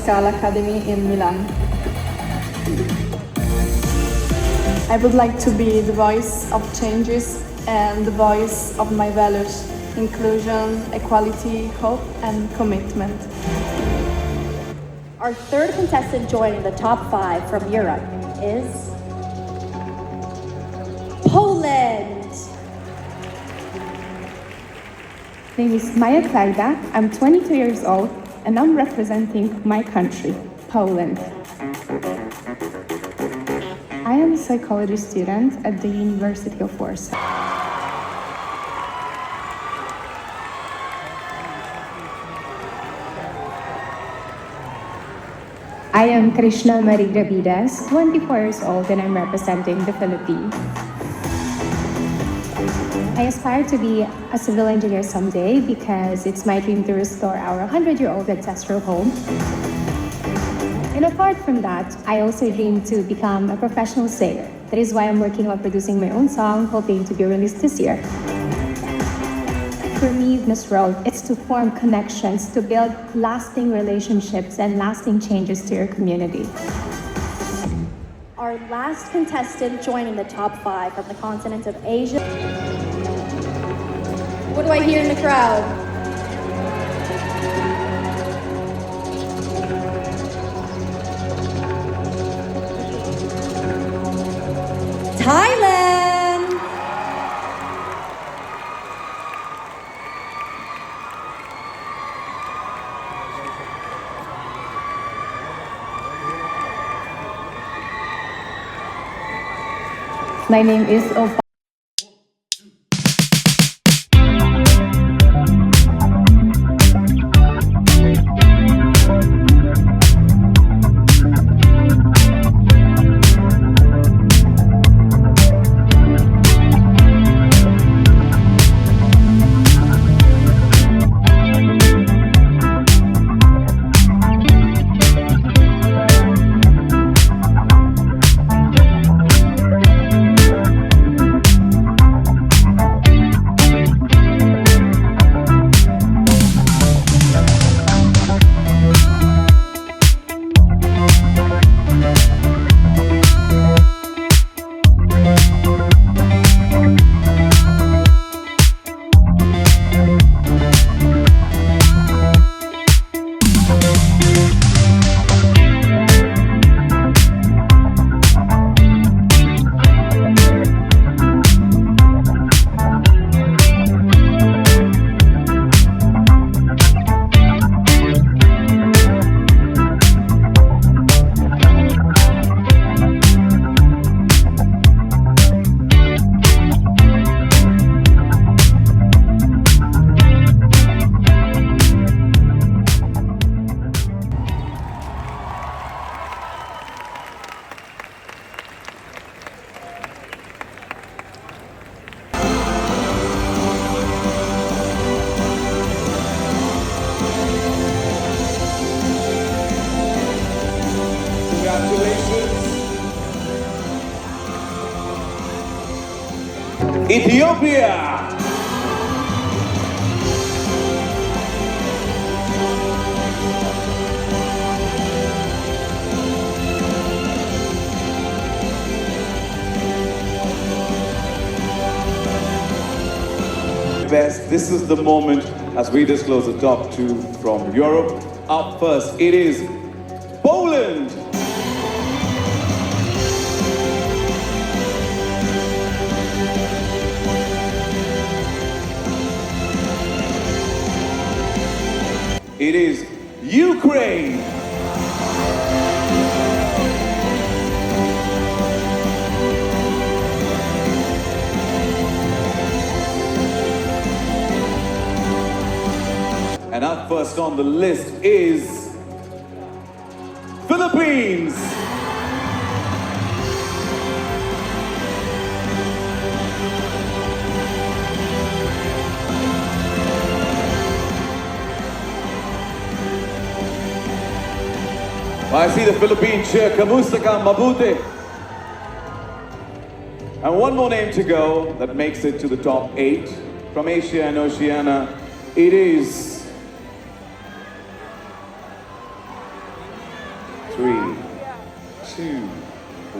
Scala Academy in Milan. I would like to be the voice of changes and the voice of my values: inclusion, equality, hope, and commitment. Our third contestant joining the top 5 from Europe is Poland. My name is Maja Klajda. I'm 22 years old and I'm representing my country, Poland. I am a psychology student at the University of Warsaw. I am Krishna Marie Gravides, 24 years old, and I'm representing the Philippines. I aspire to be a civil engineer someday because it's my dream to restore our 100-year-old ancestral home. And apart from that, I also dream to become a professional singer. That is why I'm working on producing my own song, hoping to be released this year. For me, in this role, it's to form connections, to build lasting relationships and lasting changes to your community. Our last contestant joining the top 5 from the continent of Asia. What do I hear in the crowd? Thailand! My name is Opa. Ethiopia. Best. This is the moment as we disclose the top 2 from Europe. Up first, it is Poland. It is Ukraine. And up first on the list is Philippines. I see the Philippine cheer. Kamusta ka, mabuti. And one more name to go that makes it to the top 8 from Asia and Oceania. It is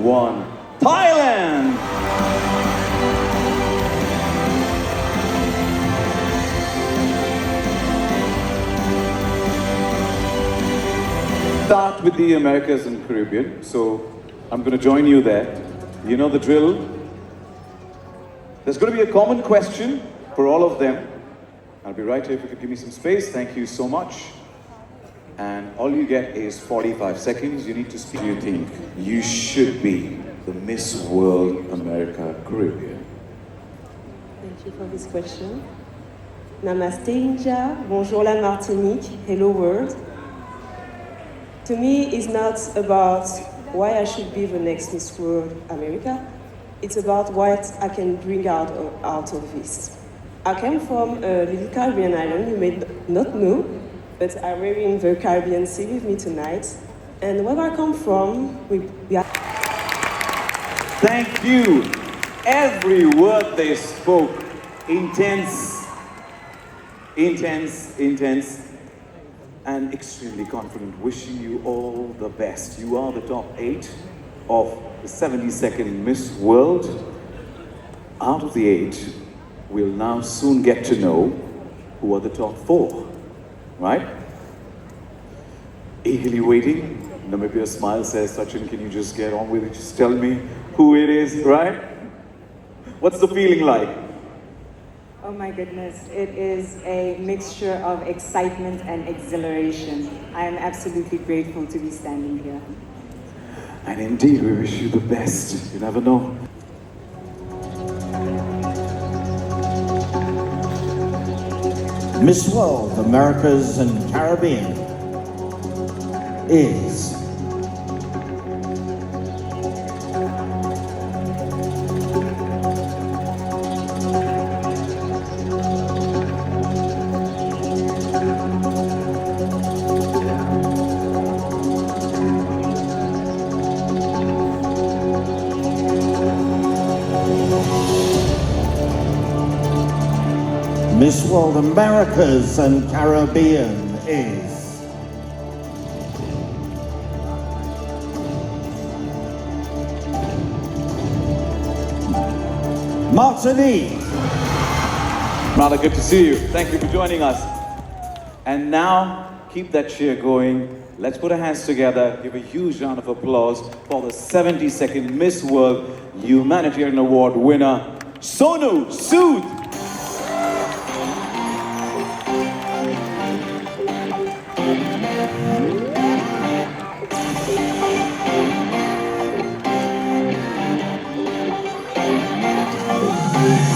1. Thailand! Start with the Americas and Caribbean, so I'm going to join you there. You know the drill. There's going to be a common question for all of them. I'll be right here if you could give me some space. Thank you so much. And all you get is 45 seconds. You need to speak. Do you think you should be the Miss World America Caribbean? Thank you for this question. Namaste India, bonjour la Martinique, hello world. To me, it's not about why I should be the next Miss World America. It's about what I can bring out of this. I came from a little Caribbean island you may not know, but I'm wearing the Caribbean Sea with me tonight. And where I come from, we are... Thank you. Every word they spoke, intense, intense, intense, and extremely confident. Wishing you all the best. You are the top 8 of the 72nd Miss World. Out of the 8, we'll now soon get to know who are the top 4, right? Eagerly waiting. Namibia's smile says, Sachin, can you just get on with it? Just tell me who it is, right? What's the feeling like? Oh my goodness, it is a mixture of excitement and exhilaration. I am absolutely grateful to be standing here. And indeed, we wish you the best. You never know. Miss World Americas and Caribbean is Miss World Americas and Caribbean is Martinique. Rather good to see you. Thank you for joining us. And now, keep that cheer going. Let's put our hands together. Give a huge round of applause for the 72nd Miss World Humanitarian Award winner, Sonu Sood.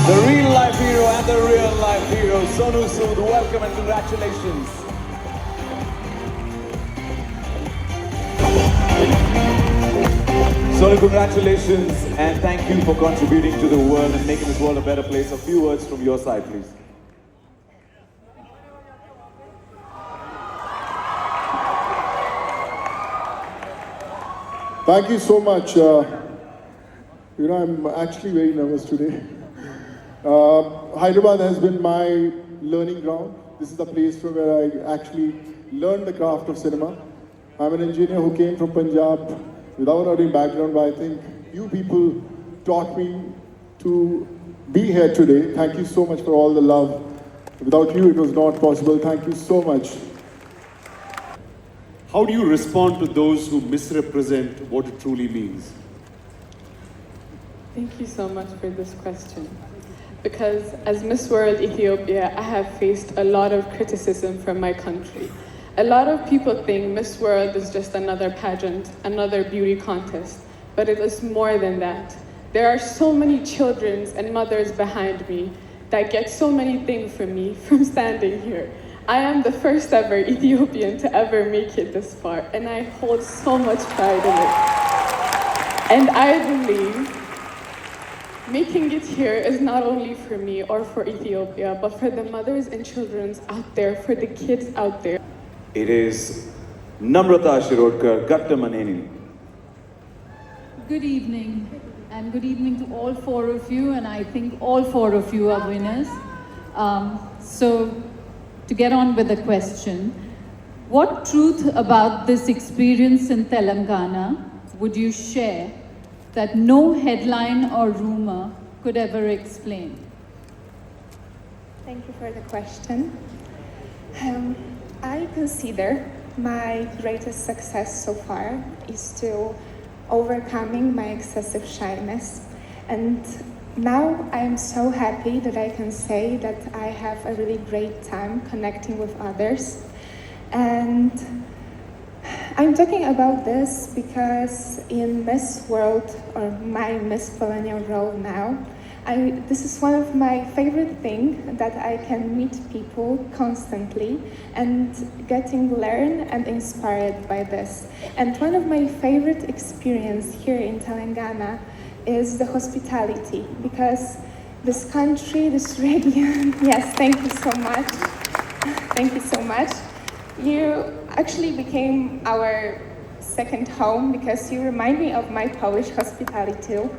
The real life hero and the real life hero, Sonu Sood, welcome and congratulations. Sonu, congratulations and thank you for contributing to the world and making this world a better place. A few words from your side, please. Thank you so much. I'm actually very nervous today. Hyderabad has been my learning ground. This is the place from where I actually learned the craft of cinema. I'm an engineer who came from Punjab without any background, but I think you people taught me to be here today. Thank you so much for all the love. Without you, it was not possible. Thank you so much. How do you respond to those who misrepresent what it truly means? Thank you so much for this question. Because as Miss World Ethiopia, I have faced a lot of criticism from my country. A lot of people think Miss World is just another pageant, another beauty contest, but it is more than that. There are so many children and mothers behind me that get so many things from me from standing here. I am the first ever Ethiopian to ever make it this far, and I hold so much pride in it. And I believe making it here is not only for me or for Ethiopia, but for the mothers and children out there, for the kids out there. It is Namrata Shirodkar Gattamaneni. Good evening, and good evening to all 4 of you, and I think all 4 of you are winners. So, to get on with the question, what truth about this experience in Telangana would you share that no headline or rumor could ever explain? Thank you for the question. I consider my greatest success so far is to overcoming my excessive shyness. And now I am so happy that I can say that I have a really great time connecting with others. And I'm talking about this because in Miss World, or my Miss Millennial role now, this is one of my favorite things, that I can meet people constantly and learn and inspired by this. And one of my favorite experience here in Telangana is the hospitality, because this country, this region, yes, thank you so much. Thank you so much. You actually became our second home because you remind me of my Polish hospitality too.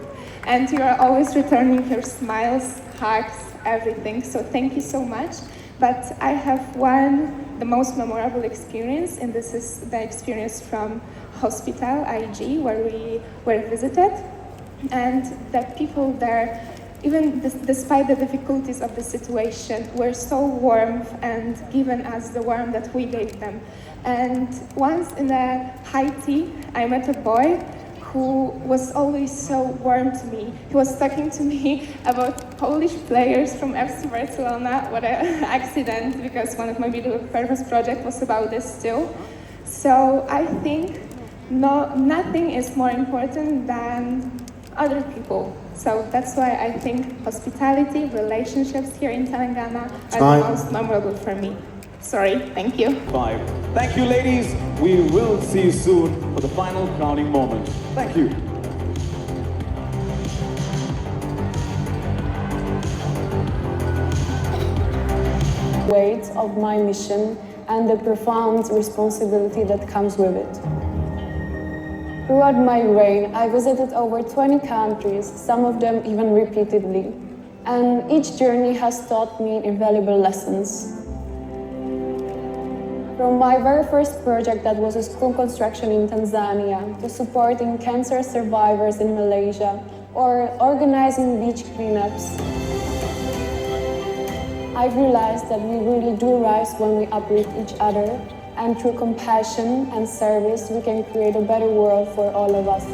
And you are always returning your smiles, hugs, everything. So thank you so much. But I have the most memorable experience, and this is the experience from Hospital IG, where we were visited. And the people there, even despite the difficulties of the situation, were so warm and given us the warmth that we gave them. And once in a high tea, I met a boy who was always so warm to me. He was talking to me about Polish players from FC Barcelona. What an accident, because one of my middle purpose projects was about this too. So I think nothing is more important than other people. So that's why I think hospitality, relationships here in Telangana are the most memorable for me. Sorry, thank you. 5. Thank you, ladies. We will see you soon for the final crowning moment. Thank you. Weight of my mission and the profound responsibility that comes with it. Throughout my reign, I visited over 20 countries, some of them even repeatedly, and each journey has taught me invaluable lessons. From my very first project, that was a school construction in Tanzania, to supporting cancer survivors in Malaysia, or organizing beach cleanups, I've realized that we really do rise when we uplift each other, and through compassion and service, we can create a better world for all of us.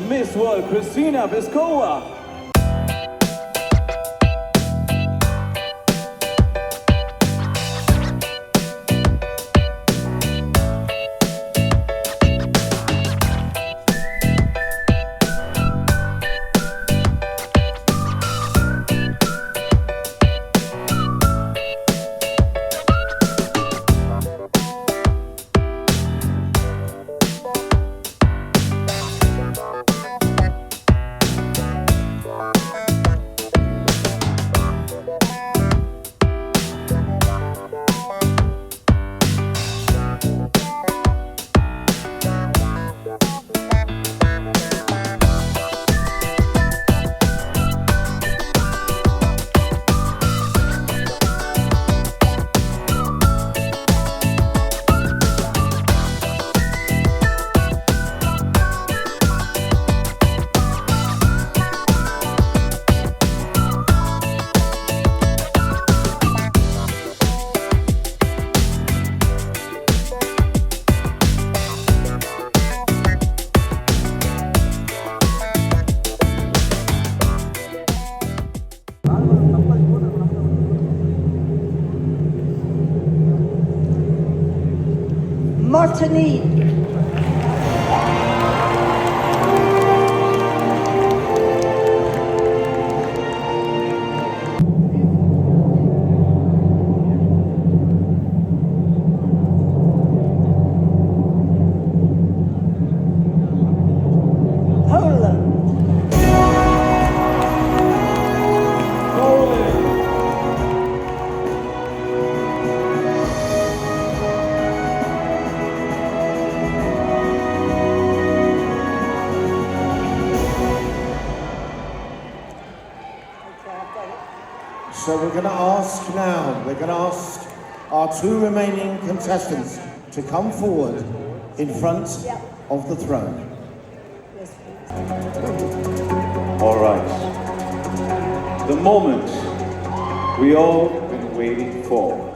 Miss World, Christina Biskova. Martinique. So we're going to ask our two remaining contestants to come forward in front of the throne. All right. The moment we all been waiting for.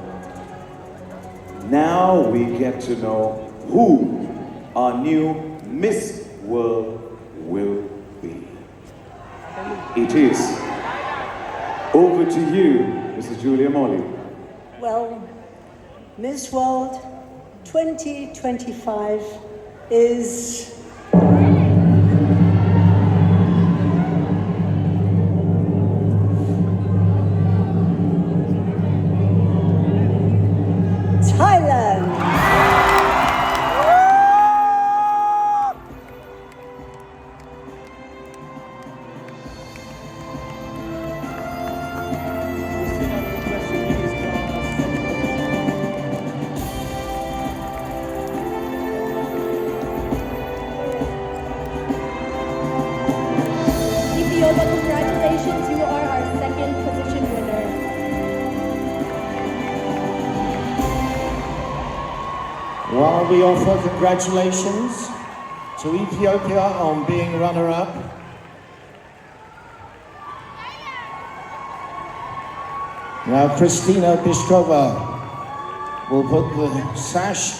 Now we get to know who our new Miss World will be. It is over to you, Mrs. Julia Molly. Well, Miss World 2025 is Thailand. Ethiopia, congratulations, you are our second position winner. While we offer congratulations to Ethiopia on being runner-up, now Christina Bistrova will put the sash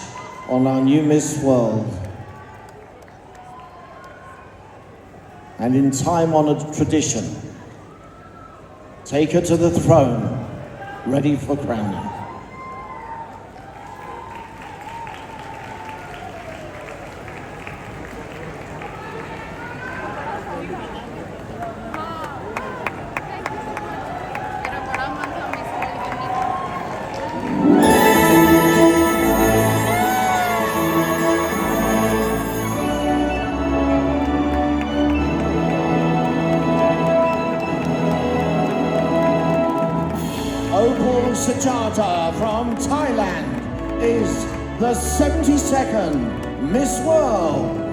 on our new Miss World. And in time-honored tradition, take her to the throne, ready for crowning. Sajata from Thailand is the 72nd Miss World.